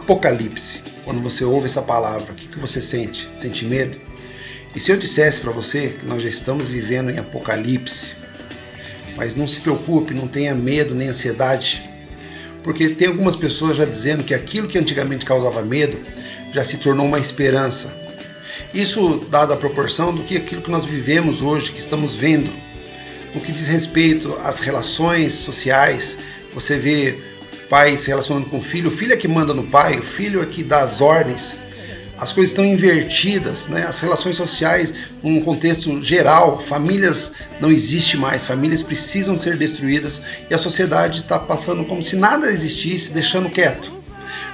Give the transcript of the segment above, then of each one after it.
Apocalipse. Quando você ouve essa palavra, o que você sente? Sente medo? E se eu dissesse para você que nós já estamos vivendo em Apocalipse, mas não se preocupe, não tenha medo nem ansiedade, porque tem algumas pessoas já dizendo que aquilo que antigamente causava medo já se tornou uma esperança. Isso dada a proporção do que aquilo que nós vivemos hoje, que estamos vendo. No que diz respeito às relações sociais, você vê pai se relacionando com o filho é que manda no pai, o filho é que dá as ordens. As coisas estão invertidas, né? As relações sociais, num contexto geral, famílias não existem mais, famílias precisam ser destruídas e a sociedade está passando como se nada existisse, deixando quieto.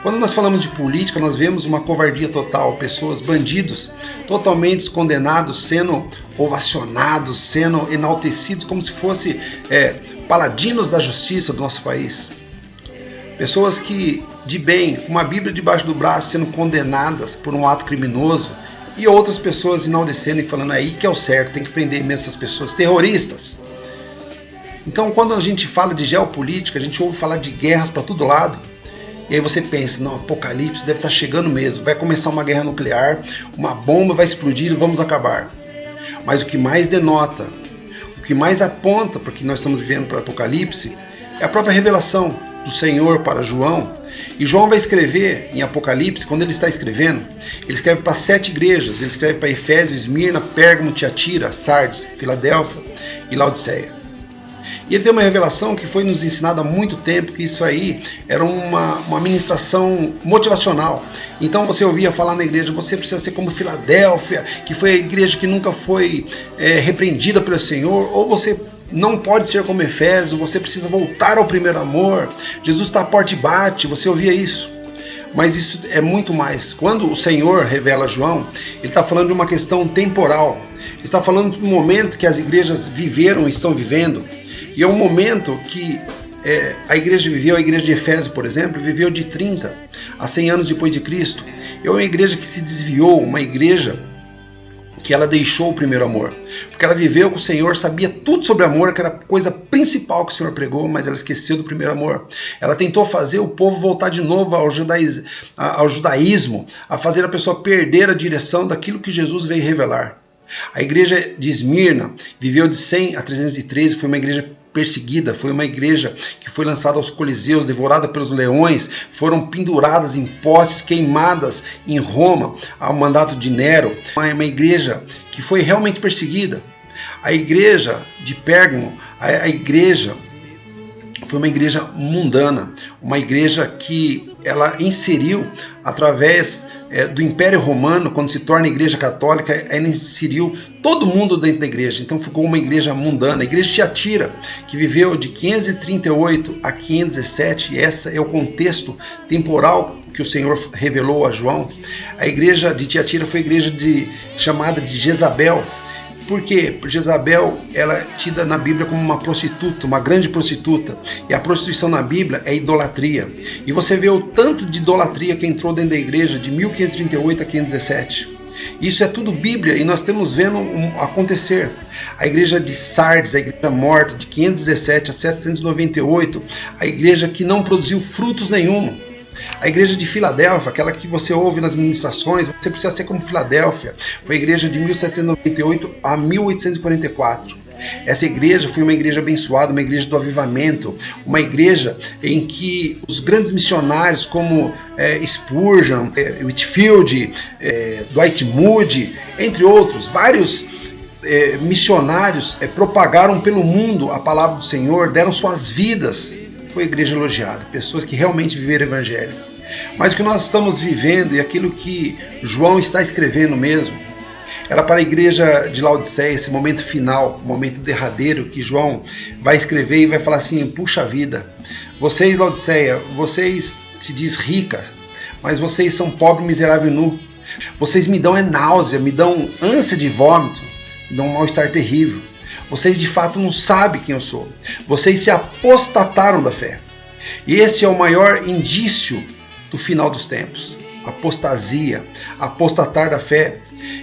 Quando nós falamos de política, nós vemos uma covardia total, pessoas, bandidos, totalmente condenados, sendo ovacionados, sendo enaltecidos como se fossem paladinos da justiça do nosso país. Pessoas que, de bem, com uma Bíblia debaixo do braço, sendo condenadas por um ato criminoso, e outras pessoas enaltecendo e falando aí que é o certo, tem que prender mesmo essas pessoas, terroristas. Então, quando a gente fala de geopolítica, a gente ouve falar de guerras para todo lado, e aí você pensa, não, Apocalipse deve estar chegando mesmo, vai começar uma guerra nuclear, uma bomba vai explodir e vamos acabar. Mas o que mais denota, o que mais aponta para o que nós estamos vivendo para Apocalipse, é a própria revelação do Senhor para João. E João vai escrever em Apocalipse, quando ele está escrevendo, ele escreve para 7 igrejas, ele escreve para Efésio, Esmirna, Pérgamo, Tiatira, Sardes, Filadélfia e Laodiceia. E ele tem uma revelação que foi nos ensinada há muito tempo, que isso aí era uma ministração motivacional. Então você ouvia falar na igreja, você precisa ser como Filadélfia, que foi a igreja que nunca foi repreendida pelo Senhor, ou você não pode ser como Efésio, você precisa voltar ao primeiro amor, Jesus está à porta e bate, você ouvia isso. Mas isso é muito mais. Quando o Senhor revela a João, ele está falando de uma questão temporal, ele está falando de um momento que as igrejas viveram e estão vivendo, e é um momento que a igreja viveu, a igreja de Efésio, por exemplo, viveu de 30 a 100 anos depois de Cristo. É uma igreja que se desviou, uma igreja que ela deixou o primeiro amor, porque ela viveu com o Senhor, sabia tudo sobre amor, que era a coisa principal que o Senhor pregou, mas ela esqueceu do primeiro amor. Ela tentou fazer o povo voltar de novo ao judaísmo, a fazer a pessoa perder a direção daquilo que Jesus veio revelar. A igreja de Esmirna viveu de 100 a 313, foi uma igreja perseguida, foi uma igreja que foi lançada aos coliseus, devorada pelos leões, foram penduradas em postes, queimadas em Roma, ao mandato de Nero. Uma igreja que foi realmente perseguida. A igreja de Pérgamo, a igreja foi uma igreja mundana, uma igreja que ela inseriu através do Império Romano, quando se torna igreja católica, ela inseriu todo mundo dentro da igreja, então ficou uma igreja mundana. A igreja de Tiatira, que viveu de 538 a 517, e esse é o contexto temporal que o Senhor revelou a João. A igreja de Tiatira foi a igreja chamada de Jezabel. Por quê? Porque Jezabel ela é tida na Bíblia como uma prostituta, uma grande prostituta. E a prostituição na Bíblia é idolatria. E você vê o tanto de idolatria que entrou dentro da igreja de 1538 a 517. Isso é tudo Bíblia e nós estamos vendo acontecer. A igreja de Sardes, a igreja morta, de 517 a 798, a igreja que não produziu frutos nenhum. A igreja de Filadélfia, aquela que você ouve nas ministrações, você precisa ser como Filadélfia, foi a igreja de 1798 a 1844. Essa igreja foi uma igreja abençoada, uma igreja do avivamento, uma igreja em que os grandes missionários como Spurgeon, Whitefield, Dwight Moody, entre outros, vários missionários propagaram pelo mundo a palavra do Senhor, deram suas vidas. Foi a igreja elogiada, pessoas que realmente viveram o evangelho. Mas o que nós estamos vivendo e aquilo que João está escrevendo mesmo, era para a igreja de Laodiceia, esse momento final, momento derradeiro, que João vai escrever e vai falar assim: puxa vida, vocês, Laodiceia, vocês se diz ricas, mas vocês são pobre, miserável e nu. Vocês me dão náusea, me dão ânsia de vômito, me dão um mal-estar terrível. Vocês de fato não sabem quem eu sou. Vocês se apostataram da fé. E esse é o maior indício do final dos tempos. Apostasia, apostatar da fé.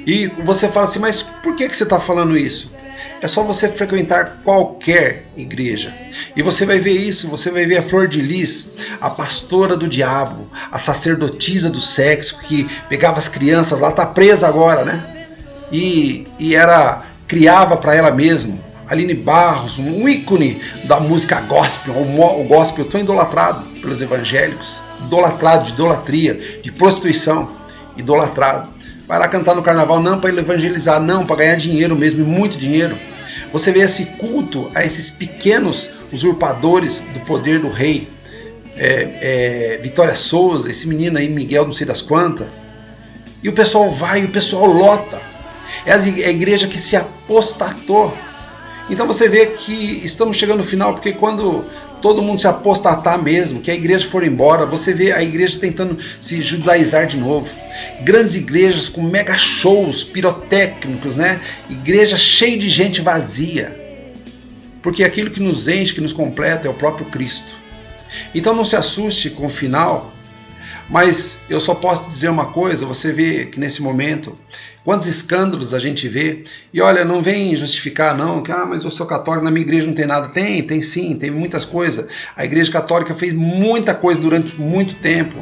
E você fala assim, mas por que você está falando isso? É só você frequentar qualquer igreja. E você vai ver isso, você vai ver a Flor de Lis, a pastora do diabo, a sacerdotisa do sexo, que pegava as crianças, lá está presa agora, né? E criava para ela mesma. Aline Barros, um ícone da música gospel, o gospel tão idolatrado pelos evangélicos, idolatrado de idolatria, de prostituição, idolatrado. Vai lá cantar no carnaval, não para evangelizar, não, para ganhar dinheiro mesmo, e muito dinheiro. Você vê esse culto a esses pequenos usurpadores do poder do rei, Vitória Souza, esse menino aí, Miguel, não sei das quantas, e o pessoal vai, o pessoal lota. É a igreja que se apostatou. Então você vê que estamos chegando no final, porque quando todo mundo se apostatar mesmo, que a igreja for embora, você vê a igreja tentando se judaizar de novo. Grandes igrejas com mega shows pirotécnicos, né? Igreja cheia de gente vazia. Porque aquilo que nos enche, que nos completa é o próprio Cristo. Então não se assuste com o final, mas eu só posso dizer uma coisa, você vê que nesse momento, quantos escândalos a gente vê, e olha, não vem justificar não, que mas eu sou católico, na minha igreja não tem nada. Tem sim, tem muitas coisas. A igreja católica fez muita coisa durante muito tempo,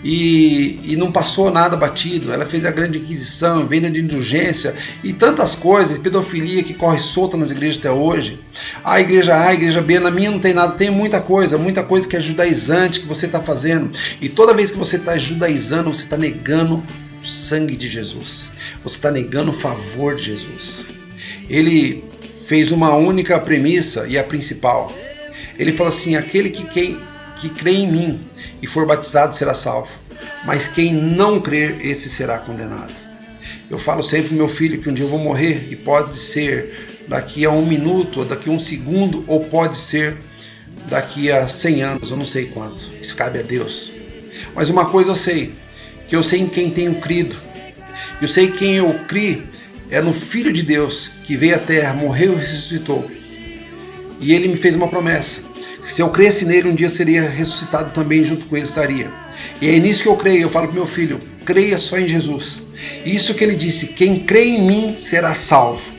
e não passou nada batido. Ela fez a grande inquisição, venda de indulgência, e tantas coisas, pedofilia que corre solta nas igrejas até hoje. A igreja A, a igreja B, na minha não tem nada, tem muita coisa que é judaizante que você está fazendo, e toda vez que você está judaizando, você está negando o sangue de Jesus. Você está negando o favor de Jesus. Ele fez uma única premissa, e a principal. Ele falou assim: aquele que crê em mim e for batizado será salvo, mas quem não crer, esse será condenado. Eu falo sempre pro meu filho que um dia eu vou morrer, e pode ser daqui a 1 minuto, ou daqui a 1 segundo, ou pode ser daqui a 100 anos, eu não sei quanto. Isso cabe a Deus. Mas uma coisa eu sei, que eu sei em quem tenho crido. Eu sei quem eu criei é no Filho de Deus, que veio à terra, morreu e ressuscitou. E ele me fez uma promessa: se eu cresce nele, um dia eu seria ressuscitado também, junto com ele estaria. E é nisso que eu creio. Eu falo para meu filho: creia só em Jesus. E isso que ele disse: quem crê em mim será salvo.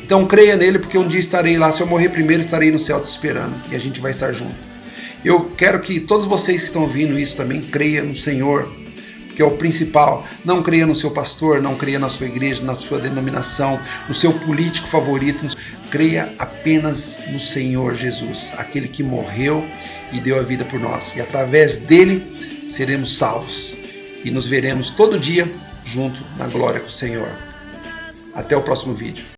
Então creia nele, porque um dia estarei lá. Se eu morrer primeiro, estarei no céu te esperando, e a gente vai estar junto. Eu quero que todos vocês que estão ouvindo isso também creiam no Senhor, que é o principal. Não creia no seu pastor, não creia na sua igreja, na sua denominação, no seu político favorito. Creia apenas no Senhor Jesus, aquele que morreu e deu a vida por nós. E através dele seremos salvos. E nos veremos todo dia junto na glória com o Senhor. Até o próximo vídeo.